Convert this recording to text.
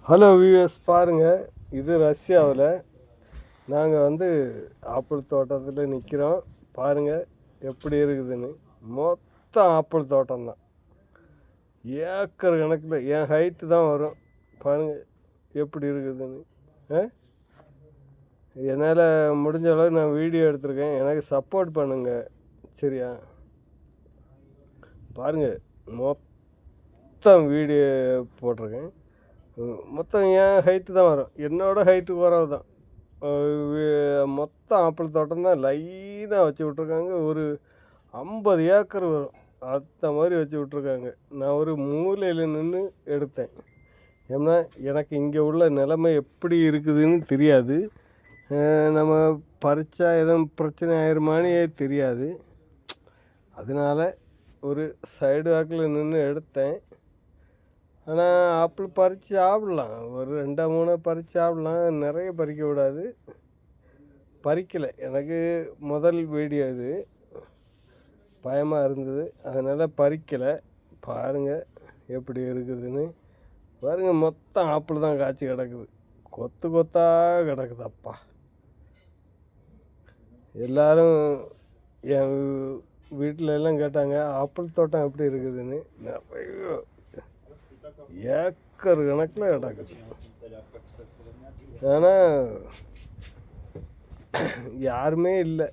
Hello viewers, பாருங்கள். இது ரஷ்யாவில் நாங்கள் ஆப்பிள் தோட்டத்தில் நிற்கிறோம். பாருங்கள் எப்படி இருக்குதுன்னு. மொத்தம் ஆப்பிள் தோட்டம்தான். ஏக்கர் கணக்கில் என் ஹைட்டு தான் வரும். பாருங்கள் எப்படி இருக்குதுன்னு. என்னால் முடிஞ்ச அளவு நான் வீடியோ எடுத்திருக்கேன். எனக்கு சப்போர்ட் பண்ணுங்கள், சரியா? பாருங்கள், மொத்தம் வீடியோ போட்டிருக்கேன். மொத்தம் என் ஹைட்டு தான் வரும். என்னோடய ஹைட்டு குறவு தான். மொத்தம் ஆப்பிள் தோட்டம் தான் லைனாக வச்சு விட்ருக்காங்க. ஒரு 50 ஏக்கர் வரும். அந்த மாதிரி வச்சு விட்ருக்காங்க. நான் ஒரு மூலையில் நின்று எடுத்தேன். ஏன்னா எனக்கு இங்கே உள்ள நிலைமை எப்படி இருக்குதுன்னு தெரியாது. நம்ம பறித்தா எதுவும் பிரச்சனை ஆயிருமானே தெரியாது. அதனால் ஒரு சைடு வாக்கில் நின்று எடுத்தேன். ஆனால் ஆப்பிள் பறித்து சாப்பிட்லாம். ஒரு 2 3 பறித்து சாப்பிட்லாம். நிறைய பறிக்க விடாது. பறிக்கலை. எனக்கு முதல் வீடியோ இது, பயமாக இருந்தது, அதனால் பறிக்கலை. பாருங்கள் எப்படி இருக்குதுன்னு. பாருங்கள், மொத்தம் ஆப்பிள் தான் காய்ச்சி கிடக்குது. கொத்து கொத்தாக கிடக்குது. அப்பா, எல்லோரும் என் வீட்டில் எல்லாம் கேட்டாங்க ஆப்பிள் தோட்டம் எப்படி இருக்குதுன்னு. நிறைய ஏக்கர் கணக்கில் கிடக்குது. ஆனால் யாருமே இல்லை.